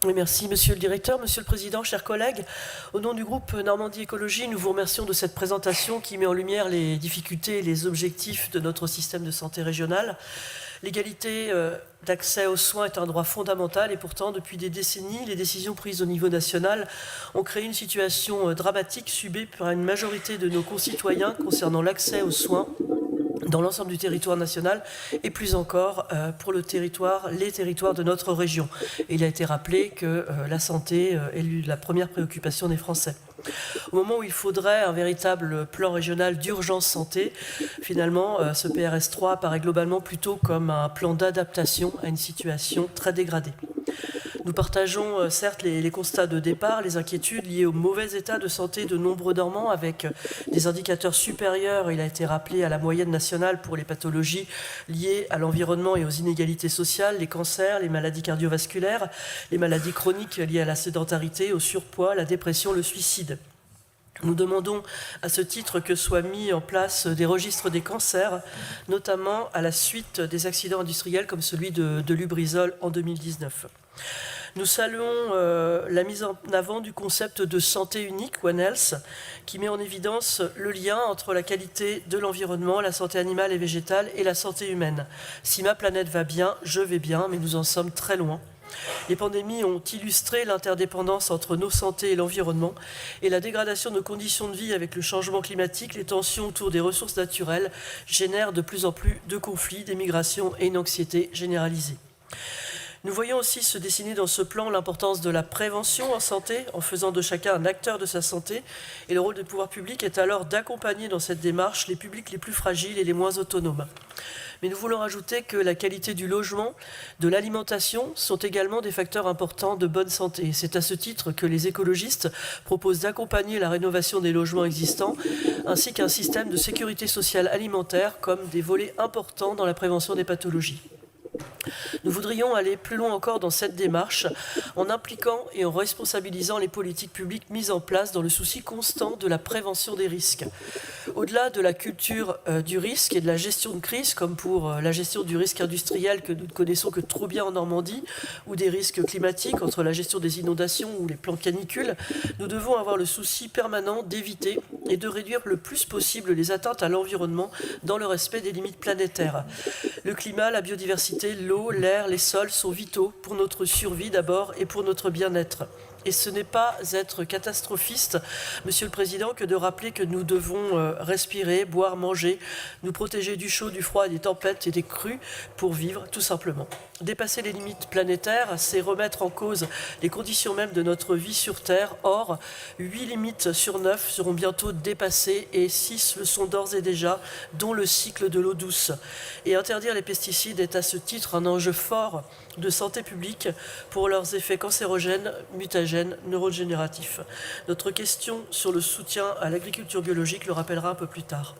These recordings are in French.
Oui, merci Monsieur le Directeur, Monsieur le Président, chers collègues. Au nom du groupe Normandie Écologie, nous vous remercions de cette présentation qui met en lumière les difficultés et les objectifs de notre système de santé régional. L'égalité d'accès aux soins est un droit fondamental et pourtant, depuis des décennies, les décisions prises au niveau national ont créé une situation dramatique subie par une majorité de nos concitoyens concernant l'accès aux soins dans l'ensemble du territoire national et plus encore pour les territoires de notre région. Et il a été rappelé que la santé est la première préoccupation des Français. Au moment où il faudrait un véritable plan régional d'urgence santé, finalement, ce PRS 3 apparaît globalement plutôt comme un plan d'adaptation à une situation très dégradée. Nous partageons certes les constats de départ, les inquiétudes liées au mauvais état de santé de nombreux dormants avec des indicateurs supérieurs, il a été rappelé, à la moyenne nationale pour les pathologies liées à l'environnement et aux inégalités sociales, les cancers, les maladies cardiovasculaires, les maladies chroniques liées à la sédentarité, au surpoids, la dépression, le suicide. Nous demandons à ce titre que soient mis en place des registres des cancers, notamment à la suite des accidents industriels comme celui de Lubrizol en 2019. Nous saluons la mise en avant du concept de santé unique, One Health, qui met en évidence le lien entre la qualité de l'environnement, la santé animale et végétale et la santé humaine. Si ma planète va bien, je vais bien, mais nous en sommes très loin. Les pandémies ont illustré l'interdépendance entre nos santé et l'environnement et la dégradation de nos conditions de vie avec le changement climatique, les tensions autour des ressources naturelles génèrent de plus en plus de conflits, d'émigrations et une anxiété généralisée. Nous voyons aussi se dessiner dans ce plan l'importance de la prévention en santé, en faisant de chacun un acteur de sa santé. Et le rôle des pouvoirs publics est alors d'accompagner dans cette démarche les publics les plus fragiles et les moins autonomes. Mais nous voulons rajouter que la qualité du logement, de l'alimentation sont également des facteurs importants de bonne santé. C'est à ce titre que les écologistes proposent d'accompagner la rénovation des logements existants, ainsi qu'un système de sécurité sociale alimentaire comme des volets importants dans la prévention des pathologies. Nous voudrions aller plus loin encore dans cette démarche en impliquant et en responsabilisant les politiques publiques mises en place dans le souci constant de la prévention des risques. Au-delà de la culture du risque et de la gestion de crise, comme pour la gestion du risque industriel que nous ne connaissons que trop bien en Normandie, ou des risques climatiques entre la gestion des inondations ou les plans canicules, nous devons avoir le souci permanent d'éviter et de réduire le plus possible les atteintes à l'environnement dans le respect des limites planétaires. Le climat, la biodiversité, l'eau, l'air, les sols sont vitaux pour notre survie d'abord et pour notre bien-être. Et ce n'est pas être catastrophiste, Monsieur le Président, que de rappeler que nous devons respirer, boire, manger, nous protéger du chaud, du froid, des tempêtes et des crues pour vivre, tout simplement. Dépasser les limites planétaires, c'est remettre en cause les conditions mêmes de notre vie sur Terre. Or, 8 limites sur 9 seront bientôt dépassées et 6 le sont d'ores et déjà, dont le cycle de l'eau douce. Et interdire les pesticides est à ce titre un enjeu fort de santé publique pour leurs effets cancérogènes, mutagènes, neurodégénératifs. Notre question sur le soutien à l'agriculture biologique le rappellera un peu plus tard.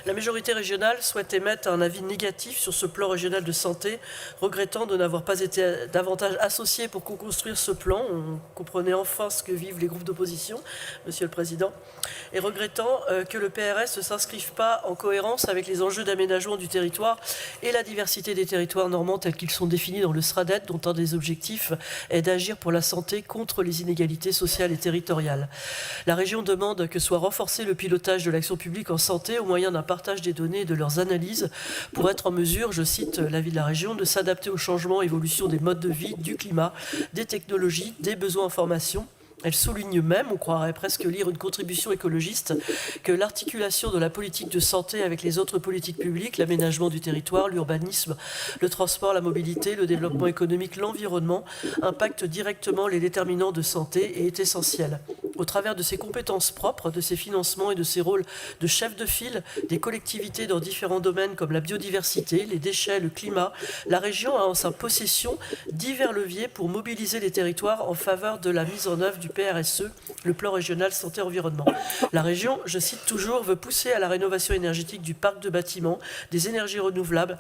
La majorité régionale souhaite émettre un avis négatif sur ce plan régional de santé, regrettant de n'avoir pas été davantage associé pour co-construire ce plan. On comprenait enfin ce que vivent les groupes d'opposition, Monsieur le Président, et regrettant que le PRS ne s'inscrive pas en cohérence avec les enjeux d'aménagement du territoire et la diversité des territoires normands tels qu'ils sont définis dans le SRADET, dont un des objectifs est d'agir pour la santé contre les inégalités sociales et territoriales. La région demande que soit renforcé le pilotage de l'action publique en santé au moyen d'un partage des données et de leurs analyses pour être en mesure, je cite l'avis de la région, de s'adapter aux changements et évolutions des modes de vie, du climat, des technologies, des besoins en formation. Elle souligne même, on croirait presque lire une contribution écologiste, que l'articulation de la politique de santé avec les autres politiques publiques, l'aménagement du territoire, l'urbanisme, le transport, la mobilité, le développement économique, l'environnement, impacte directement les déterminants de santé et est essentiel. Au travers de ses compétences propres, de ses financements et de ses rôles de chef de file des collectivités dans différents domaines comme la biodiversité, les déchets, le climat, la région a en sa possession divers leviers pour mobiliser les territoires en faveur de la mise en œuvre du PRSE, le plan régional santé-environnement. La région, je cite toujours, veut pousser à la rénovation énergétique du parc de bâtiments, des énergies renouvelables,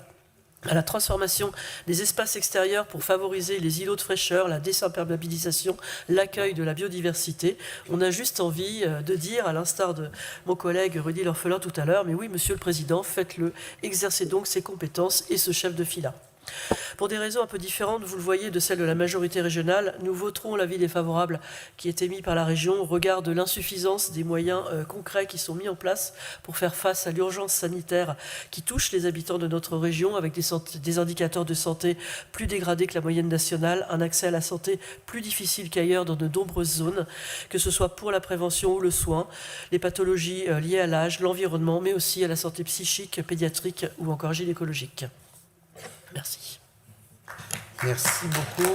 à la transformation des espaces extérieurs pour favoriser les îlots de fraîcheur, la désimperméabilisation, l'accueil de la biodiversité. On a juste envie de dire, à l'instar de mon collègue Rudy L'Orphelin tout à l'heure, mais oui, Monsieur le Président, faites-le, exercez donc ces compétences et ce chef de fila. Pour des raisons un peu différentes, vous le voyez, de celles de la majorité régionale, nous voterons l'avis défavorable qui est émis par la région au regard de l'insuffisance des moyens concrets qui sont mis en place pour faire face à l'urgence sanitaire qui touche les habitants de notre région, avec des indicateurs de santé plus dégradés que la moyenne nationale, un accès à la santé plus difficile qu'ailleurs dans de nombreuses zones, que ce soit pour la prévention ou le soin, les pathologies liées à l'âge, l'environnement, mais aussi à la santé psychique, pédiatrique ou encore gynécologique. Merci. Merci beaucoup.